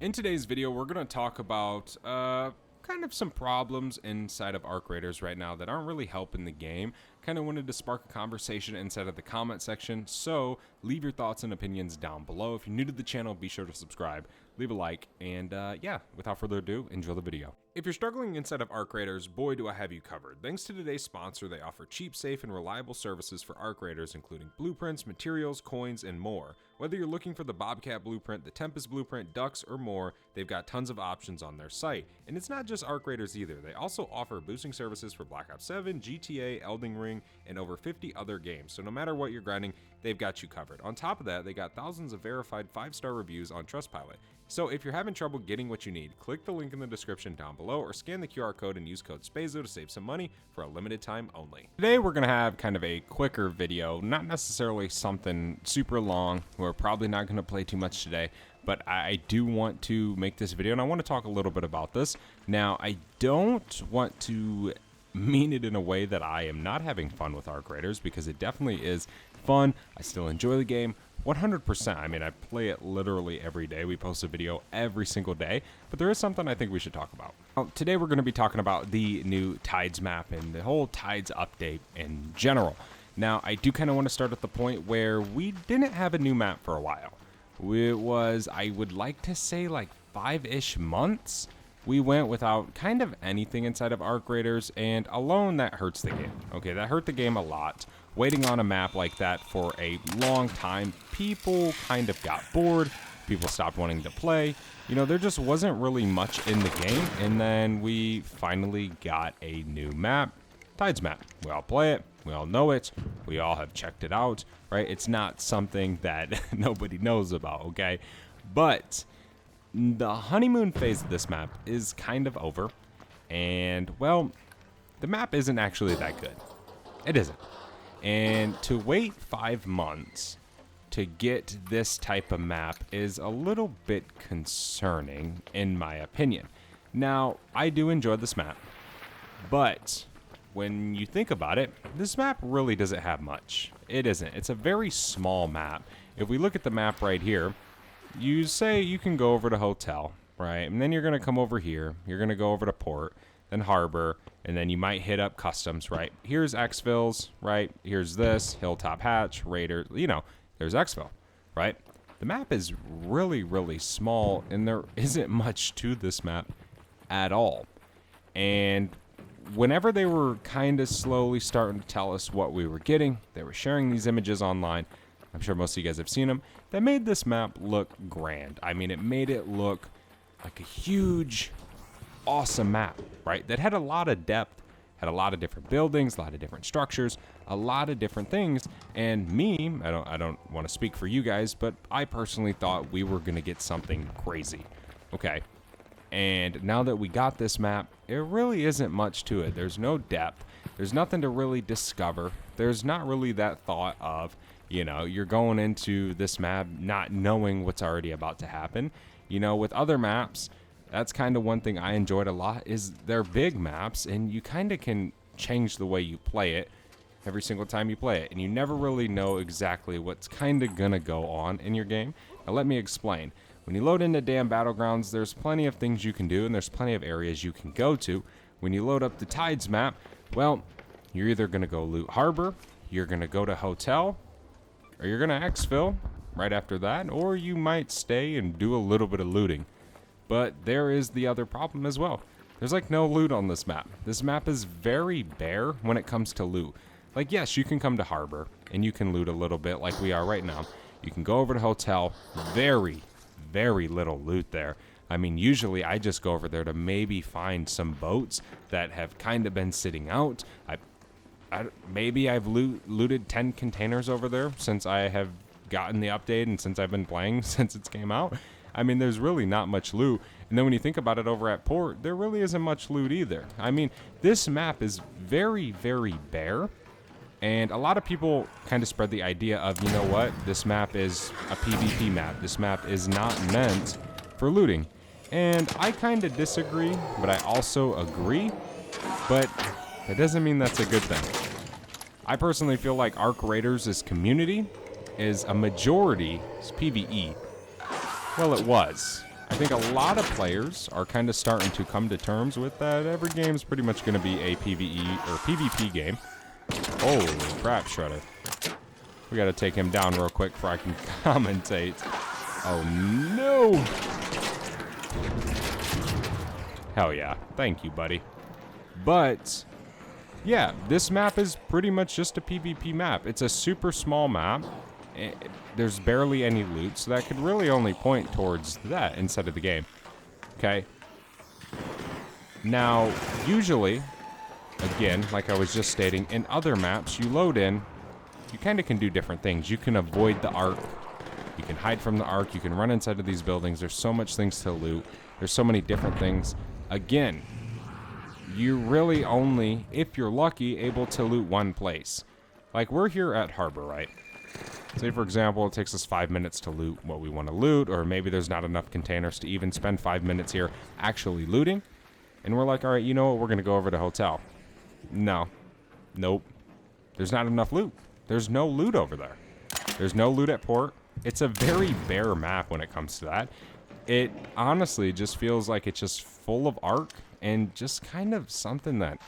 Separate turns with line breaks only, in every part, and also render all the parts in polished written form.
In today's video, we're going to talk about kind of some problems inside of Arc Raiders right now that aren't really helping the game. Kind of wanted to spark a conversation inside of the comment section, so leave your thoughts and opinions down below. If you're new to the channel, be sure to subscribe, leave a like, and yeah, without further ado, enjoy the video. If you're struggling inside of Arc Raiders, boy do I have you covered. Thanks to today's sponsor, they offer cheap, safe, and reliable services for Arc Raiders, including blueprints, materials, coins, and more. Whether you're looking for the Bobcat blueprint, the Tempest blueprint, ducks, or more, they've got tons of options on their site. And it's not just Arc Raiders either. They also offer boosting services for Black Ops 7, GTA, Elden Ring, and over 50 other games. So no matter what you're grinding, they've got you covered. On top of that, they got thousands of verified 5-star reviews on Trustpilot. So if you're having trouble getting what you need, click the link in the description down below or scan the QR code and use code SPAZO to save some money for a limited time only. Today we're going to have kind of a quicker video, not necessarily something super long. We're probably not going to play too much today, but I do want to make this video and I want to talk a little bit about this. Now, I don't want to mean it in a way that I am not having fun with Arc Raiders, because it definitely is fun. I still enjoy the game 100%. I mean, I play it literally every day. We post a video every single day, but there is something I think we should talk about. Now, today we're going to be talking about the new Tides map and the whole Tides update in general. Now, I do kind of want to start at the point where we didn't have a new map for a while. It was, I would like to say, like 5-ish months. We went without kind of anything inside of Arc Raiders, and alone that hurts the game. Okay, that hurt the game a lot. Waiting on a map like that for a long time, people kind of got bored. People stopped wanting to play. You know, there just wasn't really much in the game, and then we finally got a new map, Tides map. We all play it. We all know it. We all have checked it out, right? It's not something that nobody knows about, okay? But the honeymoon phase of this map is kind of over, and well, the map isn't actually that good. It isn't. And to wait 5 months to get this type of map is a little bit concerning, in my opinion. Now, I do enjoy this map, but when you think about it, this map really doesn't have much. It isn't. It's a very small map. If we look at the map right here, you say you can go over to hotel, right? And then you're going to come over here. You're going to go over to port, then harbor, and then you might hit up customs, right? Here's exfils, right? Here's this, hilltop hatch, raider, you know, there's exfil, right? The map is really, really small, and there isn't much to this map at all. And whenever they were kind of slowly starting to tell us what we were getting, they were sharing these images online. I'm sure most of you guys have seen them. That made this map look grand. I mean, it made it look like a huge, awesome map, right? That had a lot of depth, had a lot of different buildings, a lot of different structures, a lot of different things. And me, I don't want to speak for you guys, but I personally thought we were going to get something crazy. Okay. And now that we got this map, it really isn't much to it. There's no depth. There's nothing to really discover. There's not really that thought of, you know, you're going into this map not knowing what's already about to happen. You know, with other maps, that's kind of one thing I enjoyed a lot, is they're big maps and you kind of can change the way you play it every single time you play it. And you never really know exactly what's kind of going to go on in your game. Now let me explain. When you load into damn Battlegrounds, there's plenty of things you can do and there's plenty of areas you can go to. When you load up the Tides map, well, you're either going to go loot harbor, you're going to go to hotel, or you're going to exfil right after that, or you might stay and do a little bit of looting. But there is the other problem as well. There's like no loot on this map. This map is very bare when it comes to loot. Like, yes, you can come to harbor and you can loot a little bit like we are right now. You can go over to hotel. Very little loot there. I mean, usually I just go over there to maybe find some boats that have kind of been sitting out. Maybe I've looted 10 containers over there since I have gotten the update and since I've been playing since it came out. I mean, there's really not much loot. And then when you think about it over at port, there really isn't much loot either. I mean, this map is very bare. And a lot of people kind of spread the idea of, you know what, this map is a PvP map. This map is not meant for looting. And I kind of disagree, but I also agree. But that doesn't mean that's a good thing. I personally feel like Arc Raiders' community is a majority PvE. Well, it was. I think a lot of players are kind of starting to come to terms with that. Every game's pretty much going to be a PvE or PvP game. Holy crap, Shredder. We got to take him down real quick before I can commentate. Oh, no. Hell yeah. Thank you, buddy. But, yeah, this map is pretty much just a PvP map. It's a super small map. There's barely any loot, so that could really only point towards that instead of the game. Okay. Now, usually, again, like I was just stating, in other maps, you load in, you kind of can do different things. You can avoid the arc. You can hide from the arc. You can run inside of these buildings. There's so much things to loot. There's so many different things. Again, you're really only, if you're lucky, able to loot one place. Like, we're here at Harbor, right? Say, for example, it takes us 5 minutes to loot what we want to loot, or maybe there's not enough containers to even spend 5 minutes here actually looting. And we're like, all right, you know what? We're going to go over to hotel. No. Nope. There's not enough loot. There's no loot over there. There's no loot at port. It's a very bare map when it comes to that. It honestly just feels like it's just full of arc and just kind of something that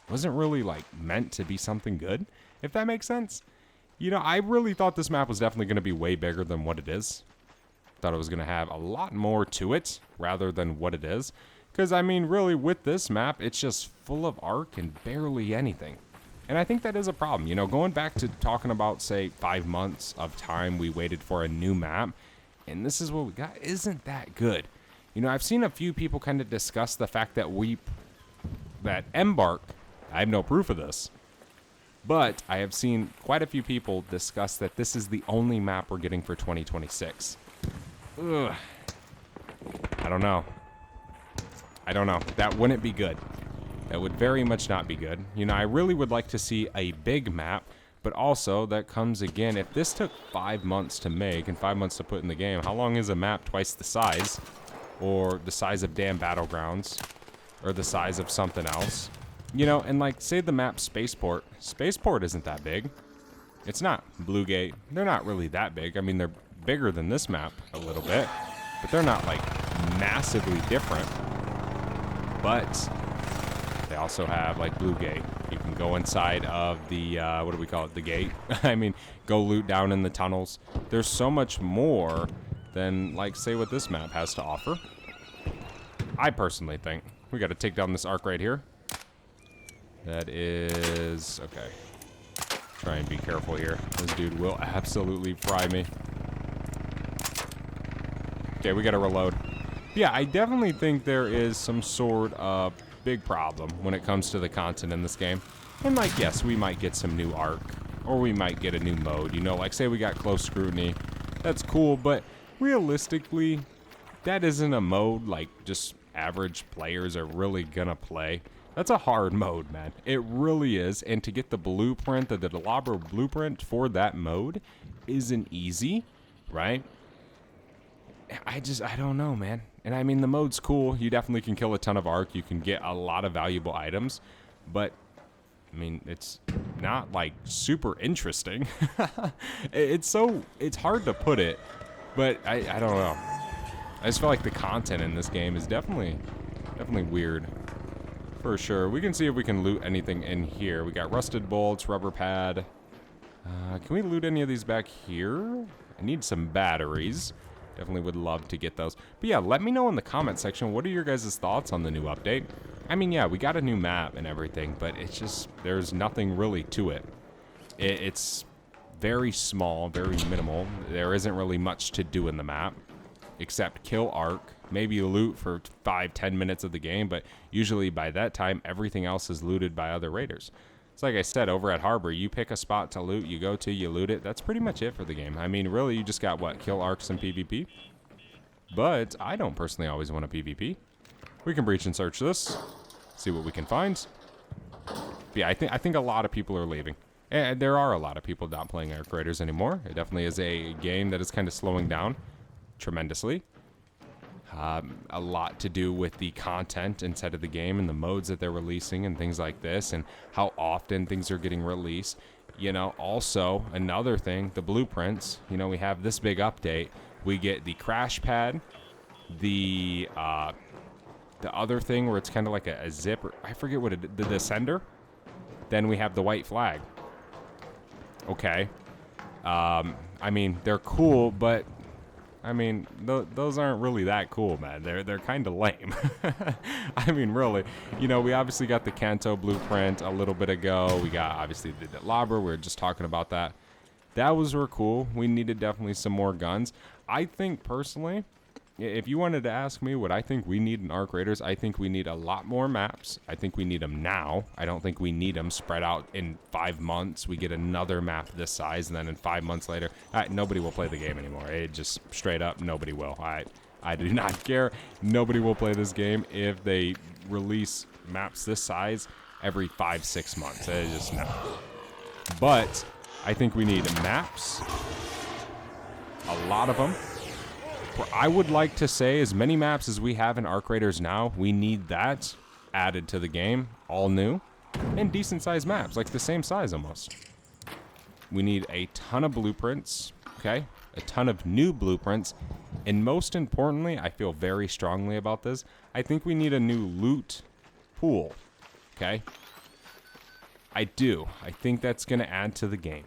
wasn't really, like, meant to be something good, if that makes sense. You know, I really thought this map was definitely going to be way bigger than what it is. Thought it was going to have a lot more to it rather than what it is. Because, I mean, really, with this map, it's just full of arc and barely anything. And I think that is a problem. You know, going back to talking about, say, 5 months of time we waited for a new map, and this is what we got, isn't that good. You know, I've seen a few people kind of discuss the fact that that Embark, I have no proof of this, but I have seen quite a few people discuss that this is the only map we're getting for 2026. Ugh. I don't know. That wouldn't be good. That would very much not be good. You know, I really would like to see a big map, but also that comes again, if this took 5 months to make and 5 months to put in the game, how long is a map twice the size? Or the size of damn Battlegrounds? Or the size of something else? You know, and like, say the map Spaceport. Spaceport isn't that big. It's not. Blue Gate, they're not really that big. I mean, they're bigger than this map a little bit, but they're not like massively different. But they also have like Blue Gate. You can go inside of the, what do we call it? The gate. I mean, go loot down in the tunnels. There's so much more than, like, say what this map has to offer. I personally think we got to take down this arc right here. That is... okay. Try and be careful here. This dude will absolutely fry me. Okay, we got to reload. Yeah, I definitely think there is some sort of big problem when it comes to the content in this game. And, like, yes, we might get some new arc. Or we might get a new mode. You know, like, say we got close scrutiny. That's cool, but realistically, that isn't a mode, like, just average players are really gonna play. That's a hard mode, man. It really is. And to get the blueprint, the Delabra blueprint for that mode isn't easy, right? I don't know, man. And I mean, the mode's cool. You definitely can kill a ton of arc. You can get a lot of valuable items. But, I mean, it's not, like, super interesting. It's hard to put it. But I don't know. I just feel like the content in this game is definitely weird. For sure. We can see if we can loot anything in here. We got rusted bolts, rubber pad. Can we loot any of these back here? I need some batteries. Definitely would love to get those. But yeah, let me know in the comment section, what are your guys' thoughts on the new update? I mean, yeah, we got a new map and everything, but it's just, there's nothing really to it. It's very small, very minimal. There isn't really much to do in the map, except kill arc, maybe loot for 5-10 minutes of the game, but usually by that time, everything else is looted by other raiders. It's like I said, over at Harbor, you pick a spot to loot, you go to, you loot it. That's pretty much it for the game. I mean, really, you just got, what, kill arcs and PvP? But I don't personally always want a PvP. We can breach and search this, see what we can find. But yeah, I think a lot of people are leaving. And there are a lot of people not playing Arc Raiders anymore. It definitely is a game that is kind of slowing down tremendously. A lot to do with the content inside of the game and the modes that they're releasing and things like this and how often things are getting released. You know, also another thing, the blueprints. You know, we have this big update. We get the crash pad, the other thing where it's kind of like a zip, or I forget what the descender. Then we have the white flag. Okay. I mean, they're cool, but I mean, those aren't really that cool, man. They're kind of lame. I mean, really. You know, we obviously got the Kanto blueprint a little bit ago. We got, obviously, the Labra. We were just talking about that. That was real cool. We needed definitely some more guns. I think, personally, if you wanted to ask me what I think we need in Arc Raiders, I think we need a lot more maps. I think we need them now. I don't think we need them spread out in 5 months. We get another map this size, and then in 5 months later, nobody will play the game anymore. It just straight up, nobody will. I do not care. Nobody will play this game if they release maps this size every 5-6 months. It's just no. But I think we need maps, a lot of them. I would like to say as many maps as we have in Arc Raiders now, we need that added to the game, all new, and decent sized maps, like the same size almost. We need a ton of blueprints, okay? A ton of new blueprints, and most importantly, I feel very strongly about this, I think we need a new loot pool, okay? I do. I think that's going to add to the game.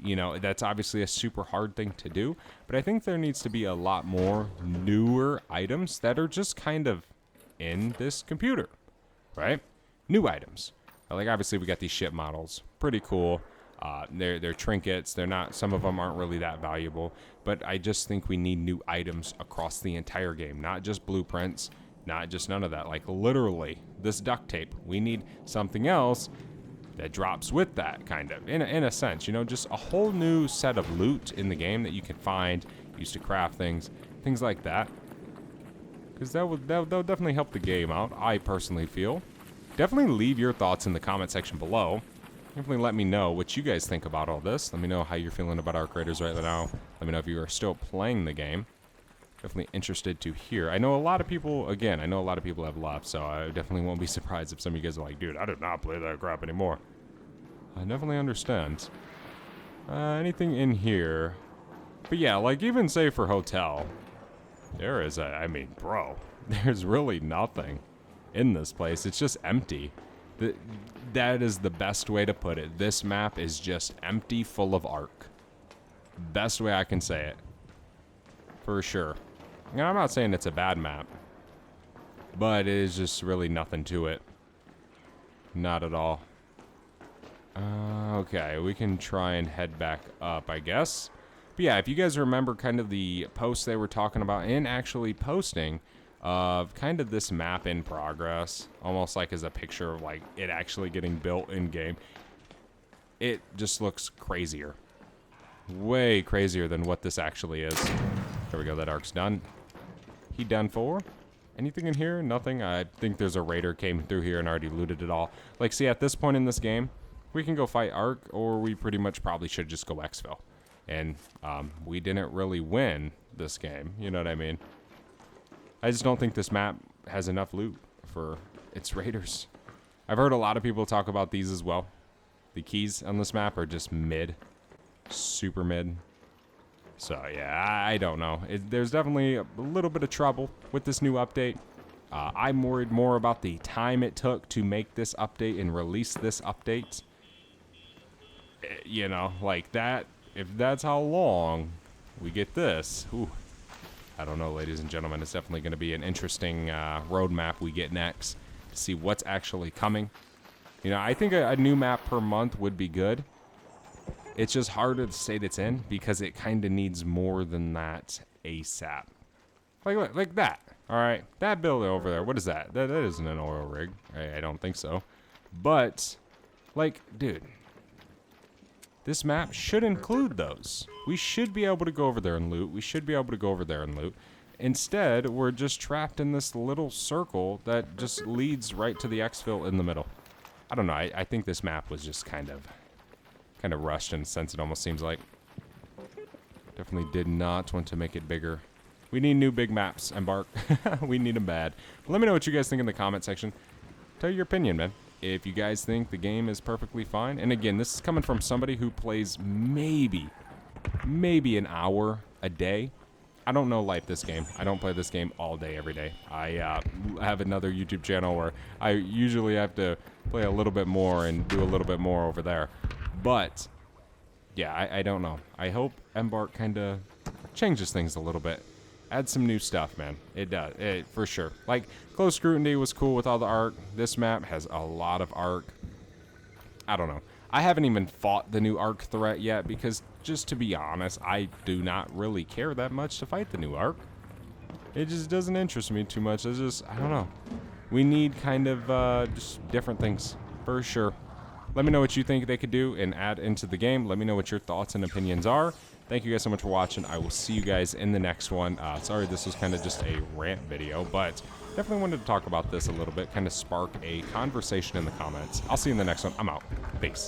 You know, that's obviously a super hard thing to do, but I think there needs to be a lot more newer items that are just kind of in this computer, right? New items. Like, obviously, we got these ship models. Pretty cool. They're trinkets. They're not, some of them aren't really that valuable, but I just think we need new items across the entire game, not just blueprints, not just none of that. Like, literally, this duct tape. We need something else that drops with that, kind of, in a sense, you know, just a whole new set of loot in the game that you can find, use to craft things like that, because that'll definitely help the game out, I personally feel. Definitely leave your thoughts in the comment section below. Definitely let me know what you guys think about all this. Let me know how you're feeling about Arc Raiders right now. Let me know if you are still playing the game. Definitely interested to hear. I know a lot of people, again, I know a lot of people have left, so I definitely won't be surprised if some of you guys are like, dude, I did not play that crap anymore. I definitely understand. Anything in here? But yeah, like even say for hotel, there is I mean, bro, there's really nothing in this place. It's just empty. That is the best way to put it. This map is just empty, full of Arc. Best way I can say it. For sure. And I'm not saying it's a bad map, but it is just really nothing to it. Not at all. Okay, we can try and head back up, I guess. But yeah, if you guys remember kind of the posts they were talking about and actually posting of kind of this map in progress, almost like as a picture of like it actually getting built in game, it just looks crazier. Way crazier than what this actually is. There we go, that arc's done. He done for? Anything in here? Nothing? I think there's a raider came through here and already looted it all. Like, see, at this point in this game, we can go fight Arc, or we pretty much probably should just go exfil. And we didn't really win this game, you know what I mean? I just don't think this map has enough loot for its raiders. I've heard a lot of people talk about these as well. The keys on this map are just mid. Super mid. So yeah, I don't know. There's definitely a little bit of trouble with this new update. I'm worried more about the time it took to make this update and release this update. You know, like that, if that's how long we get this, ooh, I don't know, ladies and gentlemen. It's definitely going to be an interesting roadmap we get next to see what's actually coming. You know, I think a new map per month would be good. It's just harder to say it's in because it kind of needs more than that ASAP. Like that. All right, that build over there. What is that? That isn't an oil rig. I don't think so. But, like, dude, this map should include those. We should be able to go over there and loot. We should be able to go over there and loot. Instead, we're just trapped in this little circle that just leads right to the exfil in the middle. I don't know. I think this map was just kind of rushed in a sense, it almost seems like. Definitely did not want to make it bigger. We need new big maps, Embark. We need them bad. But let me know what you guys think in the comment section. Tell your opinion, man. If you guys think the game is perfectly fine. And again, this is coming from somebody who plays maybe an hour a day. I don't know life this game. I don't play this game all day, every day. I have another YouTube channel where I usually have to play a little bit more and do a little bit more over there. But, yeah, I don't know. I hope Embark kind of changes things a little bit. Add some new stuff, man. It does, for sure. Like, Close Scrutiny was cool with all the arc. This map has a lot of arc. I don't know. I haven't even fought the new arc threat yet because, just to be honest, I do not really care that much to fight the new arc. It just doesn't interest me too much. It's just, I don't know. We need kind of just different things, for sure. Let me know what you think they could do and add into the game. Let me know what your thoughts and opinions are. Thank you guys so much for watching. I will see you guys in the next one. Sorry this was kind of just a rant video, but definitely wanted to talk about this a little bit, kind of spark a conversation in the comments. I'll see you in the next one. I'm out. Peace.